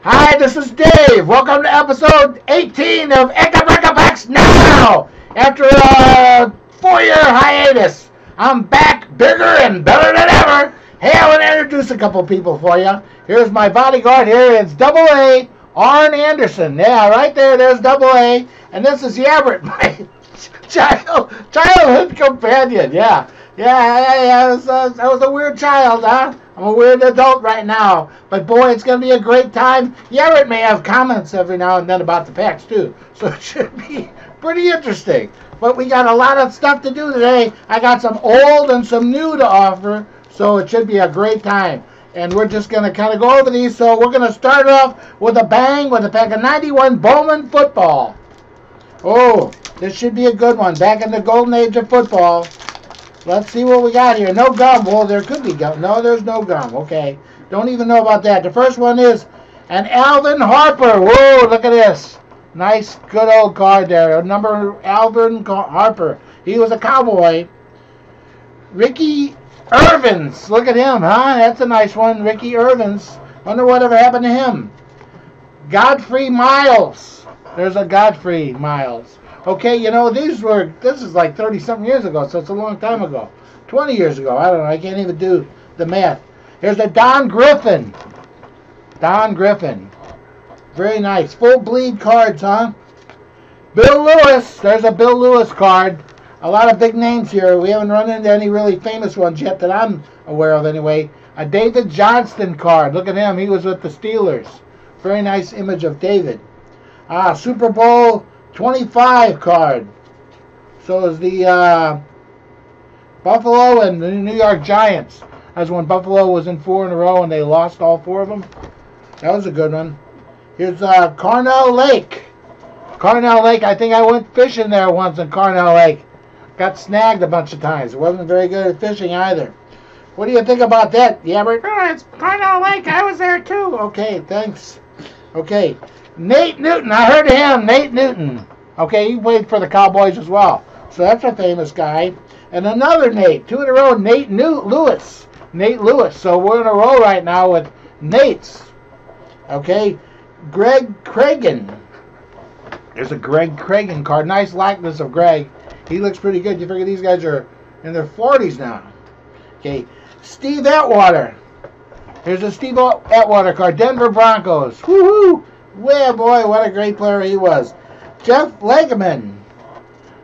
Hi, this is Dave. Welcome to episode 18 of AKABREAKA Packs Now. After a 4-year hiatus, I'm back bigger and better than ever. Hey, I want to introduce a couple people for you. Here's my bodyguard here. It's Double A, Arn Anderson. Yeah, right there. There's Double A. And this is Yabbert, my childhood companion. Yeah. I was a weird child, huh? I'm a weird adult right now. But boy, it's going to be a great time. Yabbert may have comments every now and then about the packs, too. So it should be pretty interesting. But we got a lot of stuff to do today. I got some old and some new to offer. So it should be a great time. And we're just going to kind of go over these. So we're going to start off with a bang with a pack of 91 Bowman football. Oh, this should be a good one. Back in the golden age of football. Let's see what we got here. No gum. Well, there could be gum. No, there's no gum. Okay. Don't even know about that. The first one is an Alvin Harper. Whoa, look at this. Nice, good old card there. Number Alvin Harper. He was a Cowboy. Ricky Irvins. Look at him, huh? That's a nice one. Ricky Irvins. Wonder whatever happened to him. Godfrey Miles. There's a Godfrey Miles. Okay, you know, this is like 30-something years ago, so it's a long time ago. 20 years ago. I don't know. I can't even do the math. Here's a Don Griffin. Don Griffin. Very nice. Full bleed cards, huh? Bill Lewis. There's a Bill Lewis card. A lot of big names here. We haven't run into any really famous ones yet that I'm aware of anyway. A David Johnston card. Look at him. He was with the Steelers. Very nice image of David. Super Bowl 25 card. So is the Buffalo and the New York Giants. That's when Buffalo was in 4 in a row and they lost all 4 of them. That was a good one. Here's Carnell Lake. Carnell Lake. I think I went fishing there once in Carnell Lake. Got snagged a bunch of times. Wasn't very good at fishing either. What do you think about that? Yeah, but it's Carnell Lake. I was there too. Okay, thanks. Okay. Nate Newton, I heard of him, Nate Newton. Okay, he played for the Cowboys as well. So that's a famous guy. And another Nate, 2 in a row, Nate Lewis. Nate Lewis. So we're in a row right now with Nates. Okay, Greg Cragen. There's a Greg Cragen card. Nice likeness of Greg. He looks pretty good. You figure these guys are in their 40s now. Okay, Steve Atwater. Here's a Steve Atwater card. Denver Broncos. Woohoo! Well, boy, what a great player he was. Jeff Legeman.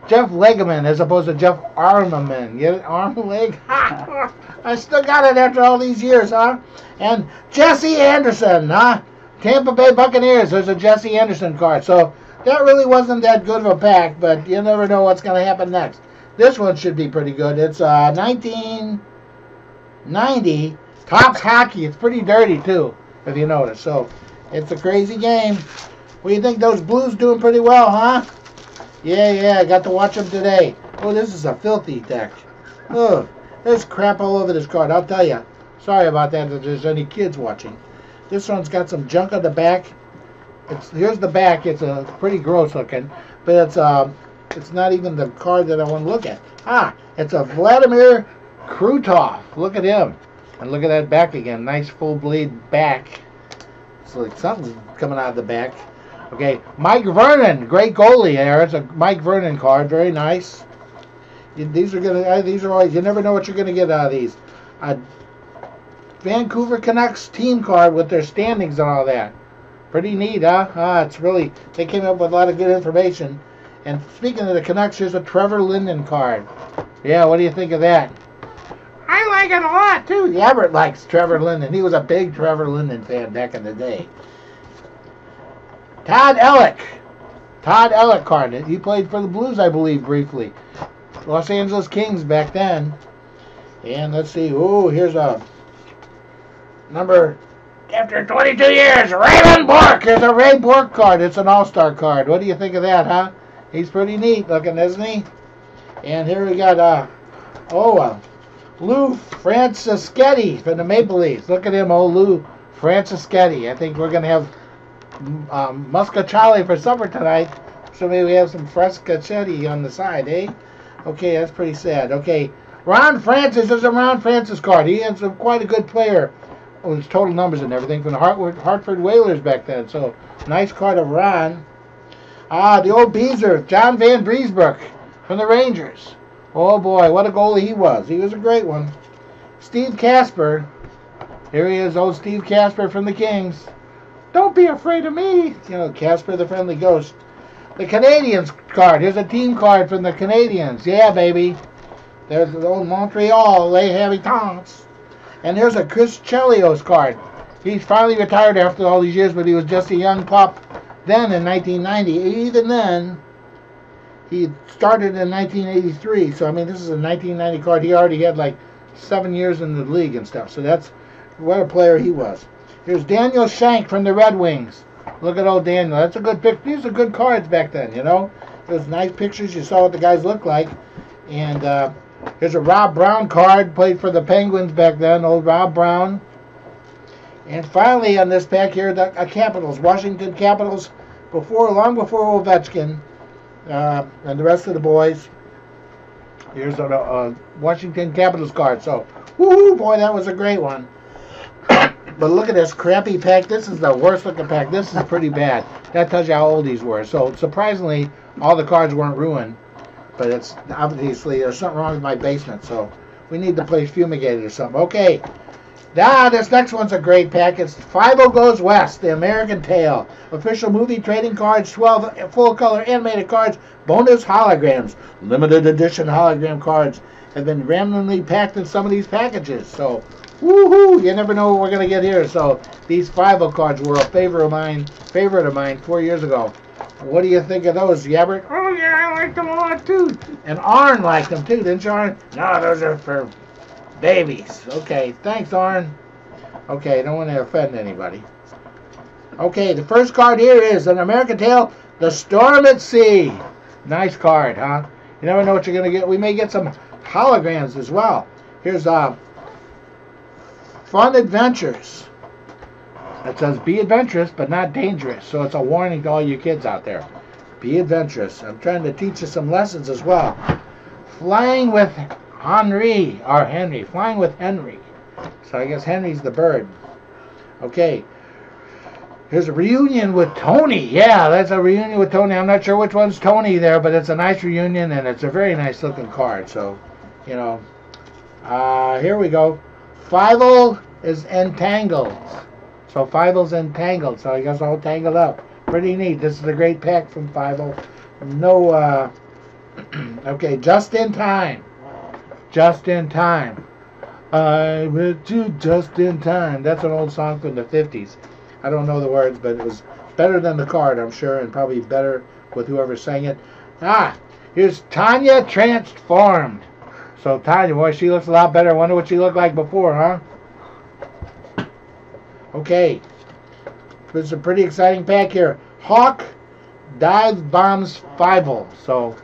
Jeff Legeman as opposed to Jeff Armaman. Get it? Arm leg? I still got it after all these years, huh? And Jesse Anderson, huh? Tampa Bay Buccaneers. There's a Jesse Anderson card. So that really wasn't that good of a pack, but you never know what's going to happen next. This one should be pretty good. It's 1990 Topps Hockey. It's pretty dirty, too, if you notice. So it's a crazy game. What do you think? Those Blues doing pretty well, huh? Yeah, I got to watch them today. Oh, this is a filthy deck. Oh, there's crap all over this card, I'll tell you. Sorry about that if there's any kids watching. This one's got some junk on the back. Here's the back. It's pretty gross looking, but it's not even the card that I want to look at. It's a Vladimir Krutov. Look at him. And look at that back again. Nice full bleed back. It's like something's coming out of the back. Okay, Mike Vernon, great goalie there. It's a Mike Vernon card, very nice. These are always, you never know what you're gonna get out of these. A Vancouver Canucks team card with their standings and all that. Pretty neat, huh? It's really, they came up with a lot of good information. And speaking of the Canucks, here's a Trevor Linden card. Yeah, what do you think of that? I like it a lot too. Yabbert likes Trevor Linden. He was a big Trevor Linden fan back in the day. Todd Ellick. Todd Ellick card. He played for the Blues, I believe, briefly. Los Angeles Kings back then. And let's see. Oh, here's a number after 22 years. Raymond Bork. Here's a Ray Bork card. It's an all-star card. What do you think of that, huh? He's pretty neat looking, isn't he? And here we got Lou Francischetti from the Maple Leafs. Look at him, old Lou Francischetti. I think we're going to have muscatelli for supper tonight. So maybe we have some Francischetti on the side, eh? Okay, that's pretty sad. Okay, Ron Francis is a Ron Francis card. He is quite a good player. his total numbers and everything from the Hartford Whalers back then. So nice card of Ron. The old Beezer, John Van Briesbroek from the Rangers. Oh boy, what a goalie he was. He was a great one. Steve Casper. Here he is, old Steve Casper from the Kings. Don't be afraid of me. You know, Casper the Friendly Ghost. The Canadiens card. Here's a team card from the Canadiens. Yeah, baby. There's the old Montreal, Les Habitants. And here's a Chris Chelios card. He's finally retired after all these years, but he was just a young pup then in 1990. Even then, he started in 1983. So, I mean, this is a 1990 card. He already had like 7 years in the league and stuff. So that's what a player he was. Here's Daniel Shank from the Red Wings. Look at old Daniel. That's a good pick. These are good cards back then, you know. Those nice pictures. You saw what the guys looked like. And here's a Rob Brown card. Played for the Penguins back then. Old Rob Brown. And finally on this pack here, the Capitals. Washington Capitals. Long before Ovechkin and the rest of the boys. Here's a Washington Capitals card. So, woohoo, boy, that was a great one. But look at this crappy pack. This is the worst looking pack. This is pretty bad. That tells you how old these were. So surprisingly, all the cards weren't ruined. But it's obviously there's something wrong with my basement. So we need the place fumigated or something. Okay. This next one's a great pack. It's 50 Goes West, the American Tale. Official movie trading cards, 12 full color animated cards, bonus holograms. Limited edition hologram cards have been randomly packed in some of these packages. So woohoo! You never know what we're gonna get here. So these 50 cards were a favorite of mine 4 years ago. What do you think of those, Yabbert? Oh yeah, I like them a lot too. And Arn liked them too, didn't you, Arn? No, those are for babies. Okay, thanks, Arn. Okay, don't want to offend anybody. Okay, the first card here is an American Tale, The Storm at Sea. Nice card, huh? You never know what you're gonna get. We may get some holograms as well. Here's Fun Adventures. It says be adventurous but not dangerous. So it's a warning to all you kids out there. Be adventurous. I'm trying to teach you some lessons as well. Flying with Henry. Flying with Henry. So I guess Henry's the bird. Okay. Here's a reunion with Tony. Yeah, that's a reunion with Tony. I'm not sure which one's Tony there, but it's a nice reunion and it's a very nice looking card. So, you know, here we go. Fievel is entangled. So Fievel's entangled. So I guess all tangled up. Pretty neat. This is a great pack from Fievel. No, okay, Just in Time. Just in Time. I met you just in time. That's an old song from the 50s. I don't know the words, but it was better than the card, I'm sure, and probably better with whoever sang it. Here's Tanya Transformed. So Tanya, boy, she looks a lot better. I wonder what she looked like before, huh? Okay. This is a pretty exciting pack here. Hawk Dive Bombs Fievel. So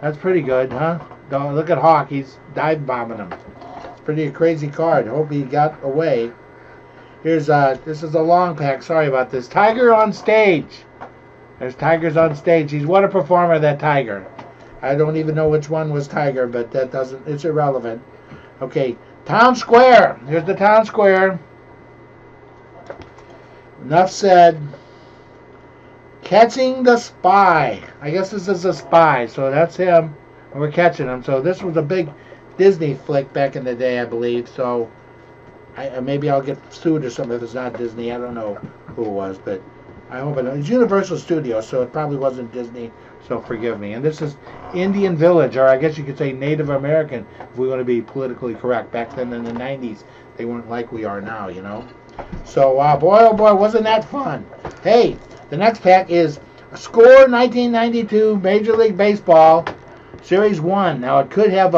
that's pretty good, huh? Look at Hawk. He's dive bombing him. Pretty crazy card. Hope he got away. Here's this is a long pack. Sorry about this. Tiger on Stage. There's Tigers on Stage. What a performer, that Tiger. I don't even know which one was Tiger, but that doesn't, it's irrelevant. Okay, Town Square. Here's the Town Square. Enough said. Catching the Spy. I guess this is a spy, so that's him. And we're catching him. So this was a big Disney flick back in the day, I believe. So maybe I'll get sued or something if it's not Disney. I don't know who it was, but I hope it. It's Universal Studios, so it probably wasn't Disney. So forgive me. And this is Indian Village, or I guess you could say Native American, if we want to be politically correct. Back then in the 90s, they weren't like we are now, you know. So boy, oh boy, wasn't that fun? Hey, the next pack is Score 1992 Major League Baseball Series 1. Now it could have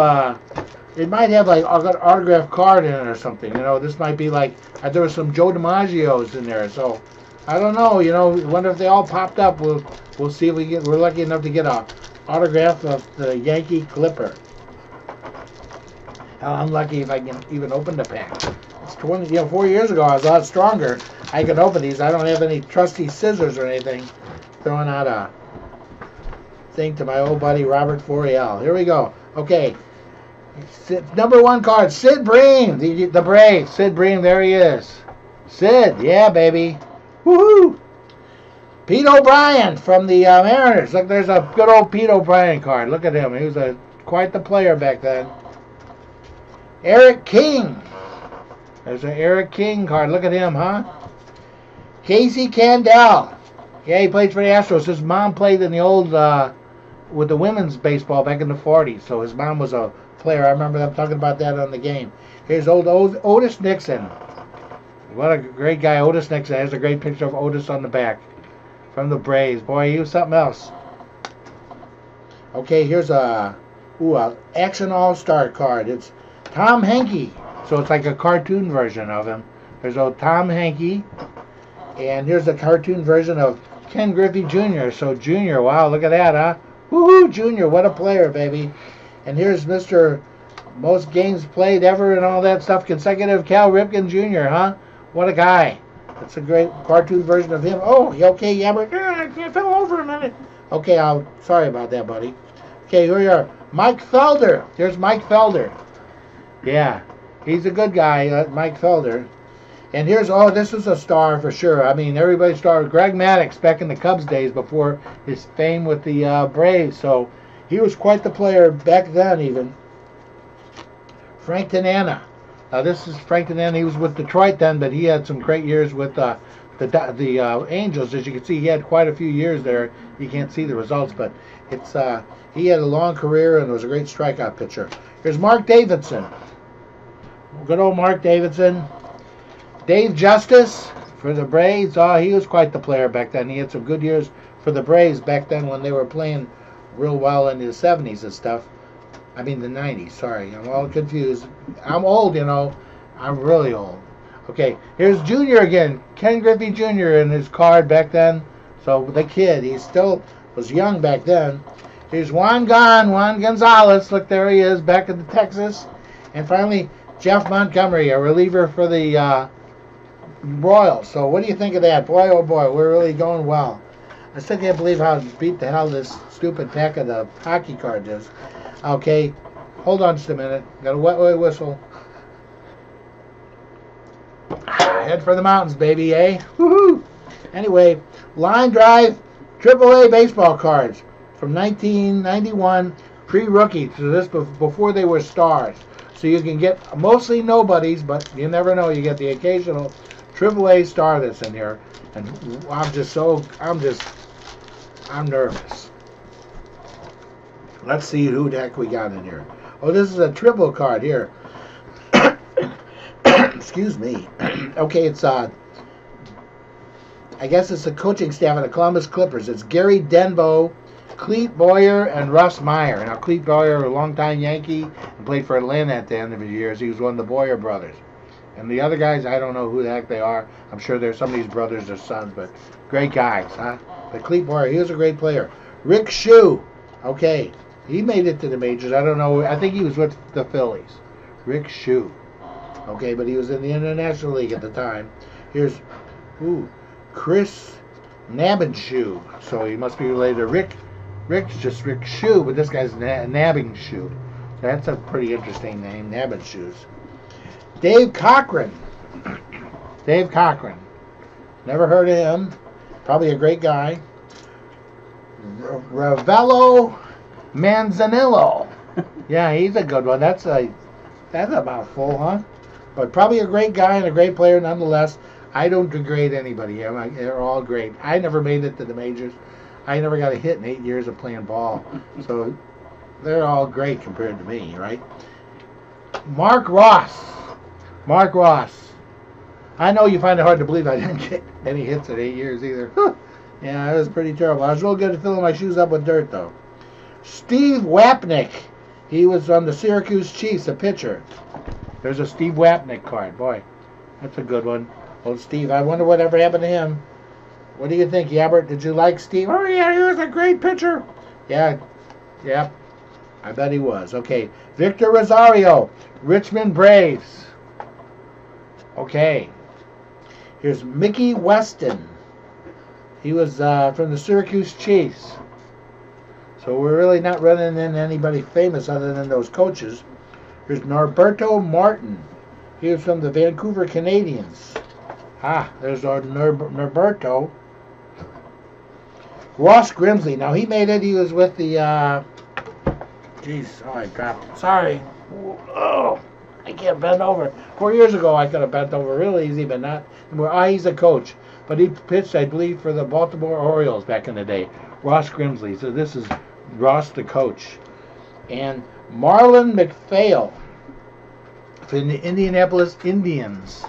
it might have like an autographed card in it or something. You know, this might be like there was some Joe DiMaggio's in there. So I don't know. You know, wonder if they all popped up. We'll see if we're lucky enough to get a autograph of the Yankee Clipper. I'm lucky if I can even open the pack. It's 4 years ago. I was a lot stronger. I can open these. I don't have any trusty scissors or anything. Throwing out a thing to my old buddy Robert Foriel. Here we go. Okay. Number 1 card, Sid Bream, the Brave. Sid Bream, there he is. Sid, yeah, baby. Woohoo! Pete O'Brien from the Mariners. Look, there's a good old Pete O'Brien card. Look at him. He was quite the player back then. Eric King. There's an Eric King card. Look at him, huh? Casey Candell. Yeah, he played for the Astros. His mom played in the old, with the women's baseball back in the 40s. So his mom was a player. I remember them talking about that on the game. Here's old Otis Nixon. What a great guy, Otis Nixon. There's a great picture of Otis on the back from the Braves. Boy, he was something else. Okay, here's a Action All-Star card. It's Tom Henke. So it's like a cartoon version of him. There's old Tom Henke. And here's a cartoon version of Ken Griffey Jr. So Jr., wow, look at that, huh? Woohoo, Jr., what a player, baby. And here's Mr. Most games played ever and all that stuff, consecutive, Cal Ripken Jr., huh? What a guy. That's a great cartoon version of him. Oh, you okay, Yammer? I fell over a minute. Okay, sorry about that, buddy. Okay, here we are. Mike Felder. Here's Mike Felder. Yeah, he's a good guy, Mike Felder. And here's, this is a star for sure. I mean, everybody's star. Greg Maddux back in the Cubs days before his fame with the Braves. So he was quite the player back then even. Frank Tanana. Now this is Frank Tanana. He was with Detroit then, but he had some great years with the Angels. As you can see, he had quite a few years there. You can't see the results, but it's he had a long career and was a great strikeout pitcher. Here's Mark Davidson. Good old Mark Davidson. Dave Justice for the Braves. Oh, he was quite the player back then. He had some good years for the Braves back then when they were playing real well in the 70s and stuff. I mean the 90s, sorry. I'm all confused. I'm old, you know. I'm really old. Okay, here's Junior again. Ken Griffey Jr. in his card back then. So the kid, he still was young back then. Here's Juan Gonzalez. Look, there he is back in Texas. And finally, Jeff Montgomery, a reliever for the Royals. So what do you think of that? Boy, oh boy, we're really going well. I still can't believe how beat the hell this stupid pack of the hockey cards is. Okay, hold on just a minute. Got a wet whistle. Head for the mountains, baby, eh? Woohoo! Anyway, line drive AAA baseball cards from 1991, pre-rookie. So this before they were stars. So you can get mostly nobodies, but you never know. You get the occasional AAA star that's in here, and I'm nervous. Let's see who the heck we got in here. Oh, this is a triple card here. Excuse me. Okay, it's I guess it's the coaching staff of the Columbus Clippers. It's Gary Denbo, Clete Boyer, and Russ Meyer. Now, Clete Boyer, a longtime Yankee, and played for Atlanta at the end of his years. He was one of the Boyer brothers. And the other guys, I don't know who the heck they are. I'm sure there's some of these brothers or sons, but great guys, huh? But Clete Boyer, he was a great player. Rick Shue, okay, he made it to the majors. I don't know. I think he was with the Phillies. Rick Shue. Okay, but he was in the International League at the time. Here's, Chris Nabinshoe. So he must be related to Rick. Rick's just Rick Shue, but this guy's Nabinshoe. That's a pretty interesting name, Nabinshoes. Dave Cochran. Dave Cochran. Never heard of him. Probably a great guy. Ravello Manzanillo. Yeah, he's a good one. That's a mouthful, huh? But probably a great guy and a great player nonetheless. I don't degrade anybody. They're all great. I never made it to the majors. I never got a hit in 8 years of playing ball. So they're all great compared to me, right? Mark Ross. Mark Ross. I know you find it hard to believe I didn't get any hits in 8 years either. Yeah, it was pretty terrible. I was real good at filling my shoes up with dirt, though. Steve Wapnick. He was on the Syracuse Chiefs, a pitcher. There's a Steve Wapnick card. Boy, that's a good one. Old Steve. I wonder whatever happened to him. What do you think, Yabbert? Did you like Steve? Oh, yeah, he was a great pitcher. Yeah, I bet he was. Okay, Victor Rosario, Richmond Braves. Okay, here's Mickey Weston. He was from the Syracuse Chiefs. So we're really not running in anybody famous other than those coaches. Here's Norberto Martin. He was from the Vancouver Canadians. There's our Norberto. Ross Grimsley. Now, he made it. He was with the, jeez, oh, I dropped. Sorry. Oh, I can't bend over. 4 years ago, I could have bent over real easy, but not anymore. He's a coach. But he pitched, I believe, for the Baltimore Orioles back in the day. Ross Grimsley. So this is Ross, the coach. And Marlon McPhail from the Indianapolis Indians.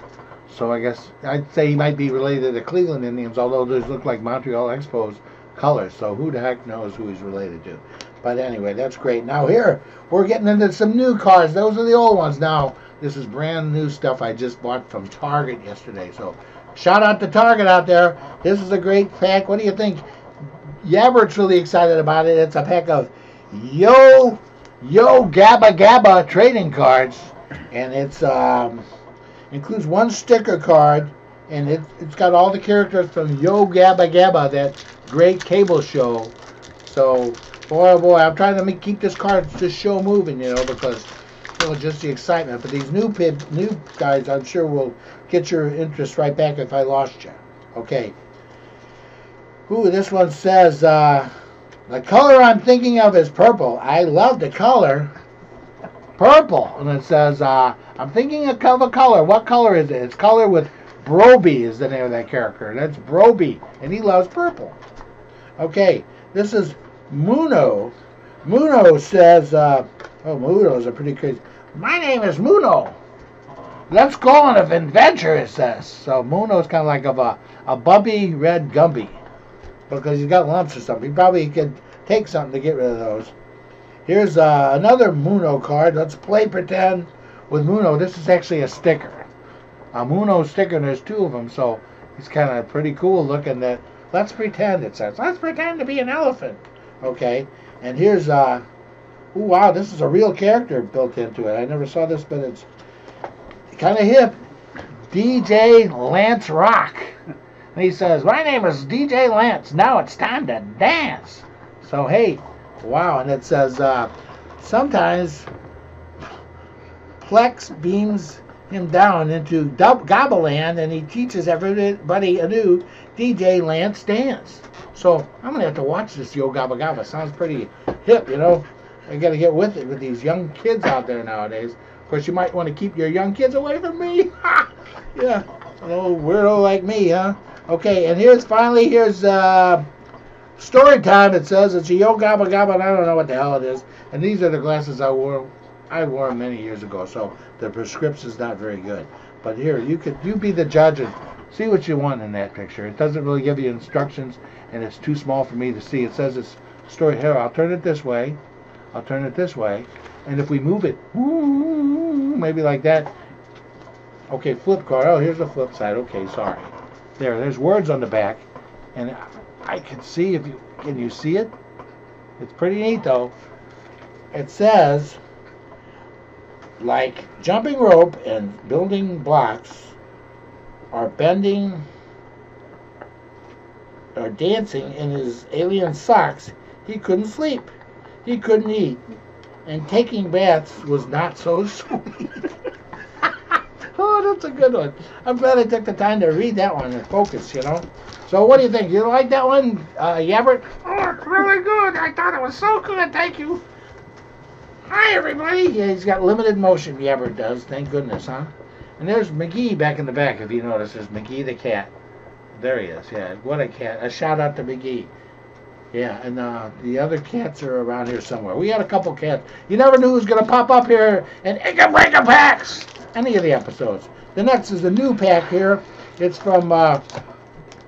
So I guess I'd say he might be related to the Cleveland Indians, although those look like Montreal Expos colors. So who the heck knows who he's related to. But anyway, that's great. Now here, we're getting into some new cards. Those are the old ones. Now, this is brand new stuff I just bought from Target yesterday. So shout out to Target out there. This is a great pack. What do you think? Yabbert's really excited about it. It's a pack of Yo Gabba Gabba trading cards. And it's includes one sticker card. And it's got all the characters from Yo Gabba Gabba, that great cable show. So, boy, oh boy, I'm trying to keep this show moving, you know, because just the excitement. But these new guys, I'm sure will get your interest right back if I lost you. Okay. Ooh, this one says, the color I'm thinking of is purple. I love the color purple. And it says, I'm thinking of a color. What color is it? It's color with Broby is the name of that character. That's Broby. And he loves purple. Okay. This is Muno. Muno says, Muno's a pretty crazy. My name is Muno. Let's go on an adventure, it says. So Muno's kind of like a bumpy red Gumby, because he's got lumps or something. He probably could take something to get rid of those. Here's another Muno card. Let's play pretend with Muno. This is actually a sticker. A Muno sticker, and there's two of them, so he's kind of pretty cool looking. That let's pretend, it says. Let's pretend to be an elephant. Okay, and here's ooh, wow, this is a real character built into it. I never saw this, but it's kind of hip. DJ Lance Rock. And he says, my name is DJ Lance. Now it's time to dance. So, hey, wow. And it says, sometimes Plex beams him down into Gobbleland, and he teaches everybody a new DJ Lance dance. So I'm going to have to watch this Yo Gabba Gabba. Sounds pretty hip, you know. I got to get with it with these young kids out there nowadays. Of course, you might want to keep your young kids away from me. Yeah, an old weirdo like me, huh? Okay, and here's story time. It says it's a Yo Gabba Gabba, and I don't know what the hell it is. And these are the glasses I wore. I wore them many years ago, so the prescription's not very good. But here, you be the judge and see what you want in that picture. It doesn't really give you instructions, and it's too small for me to see. It says it's story here. I'll turn it this way. I'll turn it this way. And if we move it, maybe like that. Okay, flip card. Oh, here's the flip side. Okay, sorry. There's words on the back, and I can see can you see it? It's pretty neat though. It says, like jumping rope and building blocks, or bending or dancing in his alien socks, he couldn't sleep, he couldn't eat, and taking baths was not so sweet. Oh, that's a good one. I'm glad I took the time to read that one and focus, you know. So what do you think? You like that one, Yabbert? Oh, it's really good. I thought it was so good. Thank you. Hi, everybody. Yeah, he's got limited motion, Yabbert does. Thank goodness, huh? And there's McGee back in the back, if you notice. There's McGee the cat. There he is. Yeah, what a cat. A shout out to McGee. Yeah, and the other cats are around here somewhere. We had a couple cats. You never knew who was going to pop up here in AKABREAKA packs. Any of the episodes. The next is a new pack here. It's from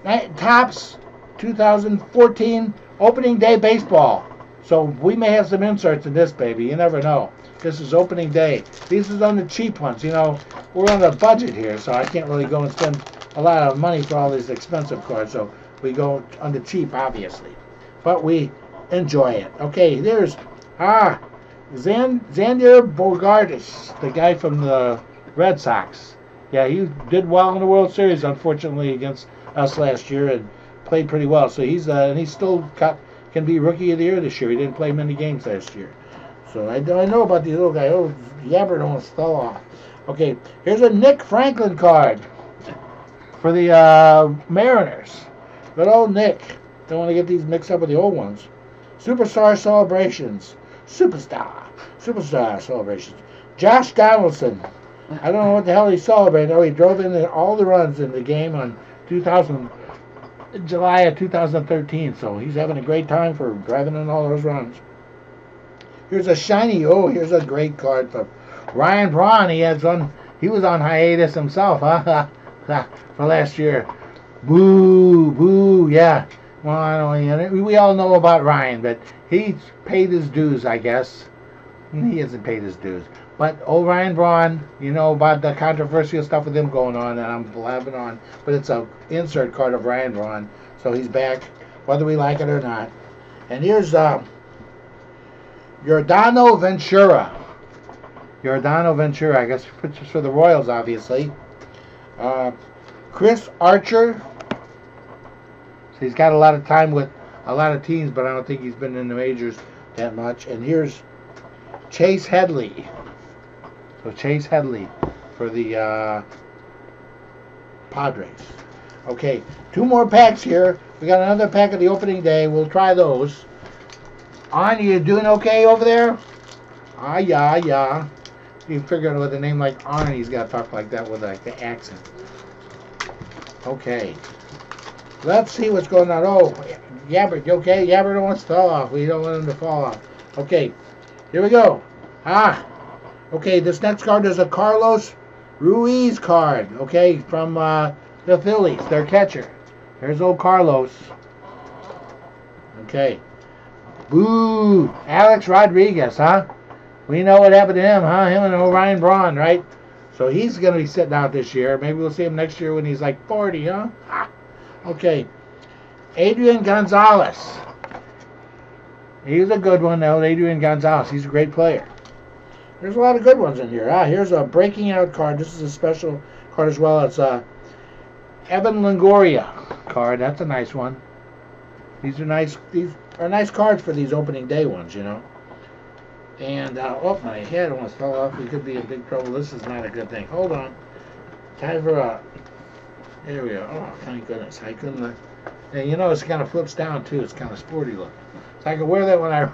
Topps 2014 Opening Day Baseball. So we may have some inserts in this, baby. You never know. This is opening day. These is on the cheap ones. You know, we're on a budget here, so I can't really go and spend a lot of money for all these expensive cards. So we go on the cheap, obviously. But we enjoy it. Okay, there's Xander Bogaerts, the guy from the Red Sox. Yeah, he did well in the World Series, unfortunately, against us last year, and played pretty well. So he's still can be Rookie of the Year this year. He didn't play many games last year. So I know about the little guy. Oh, Yabbert almost fell off. Okay, here's a Nick Franklin card. for the Mariners. Good old Nick. Don't want to get these mixed up with the old ones. Superstar Celebrations. Superstar Celebrations. Josh Donaldson. I don't know what the hell he's celebrating. Oh, he drove in all the runs in the game on July of 2013. So he's having a great time for driving in all those runs. Here's a shiny. Oh, here's a great card for Ryan Braun. He was on hiatus himself, huh? For last year. Boo, boo, yeah. Well, I don't. We all know about Ryan, but he's paid his dues, I guess. He hasn't paid his dues. But old Ryan Braun, you know about the controversial stuff with him going on, and I'm blabbing on. But it's an insert card of Ryan Braun, so he's back, whether we like it or not. And here's Yordano Ventura. Yordano Ventura, I guess pictures for the Royals, obviously. Chris Archer. So he's got a lot of time with a lot of teams, but I don't think he's been in the majors that much. And here's Chase Headley. So Chase Headley for the Padres. Okay, 2 more packs here. We got another pack of the opening day. We'll try those. On, you doing okay over there? Ah, yeah. You figure out with a name like Arn, he's got to talk like that with like the accent. Okay. Let's see what's going on. Oh, Yabbert, you okay? Yabbert don't want to fall off. We don't want him to fall off. Okay, here we go. Okay, this next card is a Carlos Ruiz card, okay, from the Phillies, their catcher. There's old Carlos. Okay. Boo! Alex Rodriguez, huh? We know what happened to him, huh? Him and Ryan Braun, right? So he's going to be sitting out this year. Maybe we'll see him next year when he's like 40, huh? Okay. Adrian Gonzalez. He's a good one, though. Adrian Gonzalez. He's a great player. There's a lot of good ones in here. Here's a breaking out card. This is a special card as well. It's a Evan Longoria card. That's a nice one. These are nice. These are nice cards for these opening day ones, you know. And oh, my head almost fell off. We could be in big trouble. This is not a good thing. Hold on. Time for a. There we go. Oh, thank goodness. I couldn't. And you know, it's kind of flips down too. It's kind of sporty look. So I can wear that when I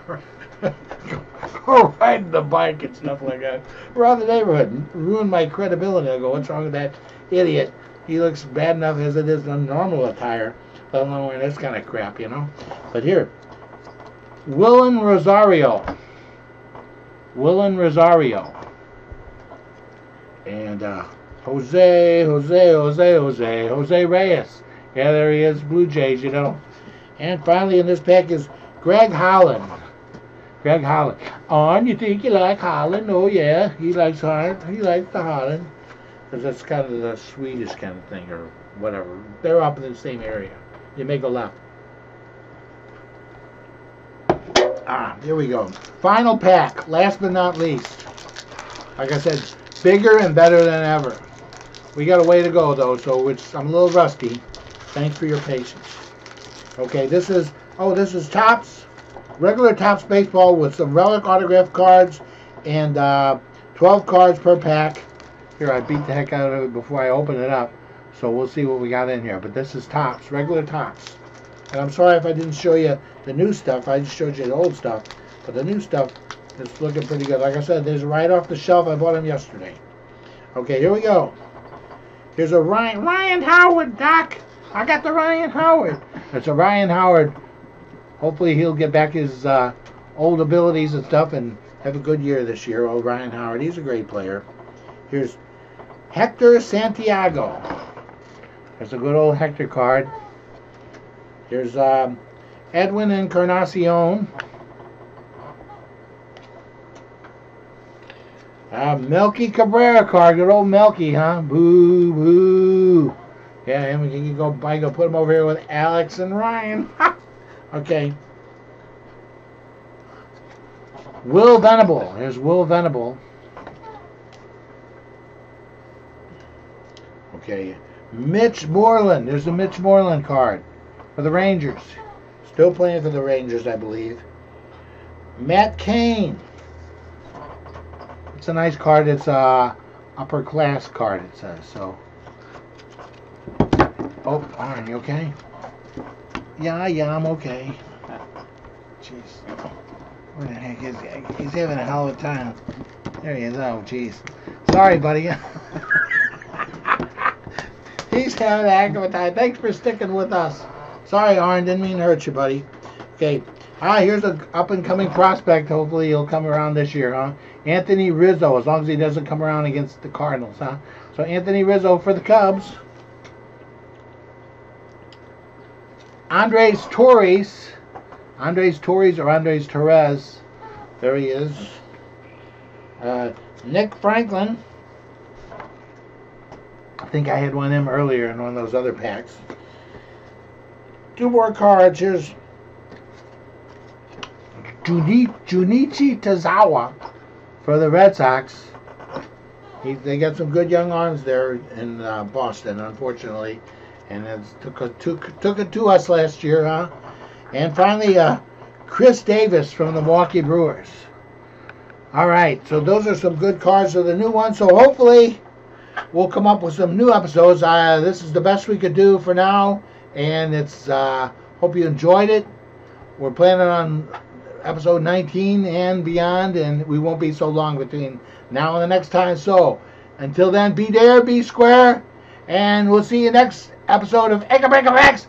go riding the bike and stuff like that around the neighborhood. Ruin my credibility. I go, what's wrong with that idiot? He looks bad enough as it is in normal attire. Let alone wearing this kind of crap, you know. But here, Willen Rosario. And Jose Reyes. Yeah, there he is, Blue Jays, you know. And finally in this pack is Greg Holland. On, you think you like Holland? Oh yeah, he likes Holland. He likes the Holland. Because that's kind of the Swedish kind of thing, or whatever. They're up in the same area. You make a left. Here we go. Final pack, last but not least. Like I said, bigger and better than ever. We got a way to go though, so I'm a little rusty. Thanks for your patience. Okay, this is Topps, regular Topps baseball with some relic autograph cards and 12 cards per pack. Here, I beat the heck out of it before I open it up, so we'll see what we got in here. But this is Topps, regular Topps. And I'm sorry if I didn't show you the new stuff. I just showed you the old stuff. But the new stuff is looking pretty good. Like I said, there's right off the shelf. I bought them yesterday. Okay, here we go. Here's a Ryan Howard, Doc. I got the Ryan Howard. It's a Ryan Howard. Hopefully he'll get back his old abilities and stuff and have a good year this year. Old Ryan Howard. He's a great player. Here's Hector Santiago. There's a good old Hector card. Here's Edwin Encarnacion. Melky Cabrera card. Good old Melky, huh? Boo, boo. Yeah, and we can go put him over here with Alex and Ryan. Okay. Will Venable. Here's Will Venable. Okay. Mitch Moreland. There's a Mitch Moreland card for the Rangers. Still playing for the Rangers, I believe. Matt Cain. It's a nice card. It's a upper class card, it says. So Oh, Arn, you okay? Yeah, I'm okay. Jeez. Where the heck is he? He's having a hell of a time. There he is. Oh, jeez. Sorry, buddy. He's having a heck of a time. Thanks for sticking with us. Sorry, Arn. Didn't mean to hurt you, buddy. Okay. Here's an up-and-coming prospect. Hopefully he'll come around this year, huh? Anthony Rizzo, as long as he doesn't come around against the Cardinals, huh? So Anthony Rizzo for the Cubs. Andres Torres or Andres Torres. There he is. Nick Franklin. I think I had one of them earlier in one of those other packs. Two more cards. Here's Junichi Tazawa for the Red Sox. They got some good young arms there in Boston, unfortunately. And it took it to us last year, huh? And finally, Chris Davis from the Milwaukee Brewers. All right, so those are some good cards of the new ones. So hopefully we'll come up with some new episodes. This is the best we could do for now, and it's hope you enjoyed it. We're planning on episode 19 and beyond, and we won't be so long between now and the next time. So until then, be there, be square, and we'll see you next episode of AKABREAKA.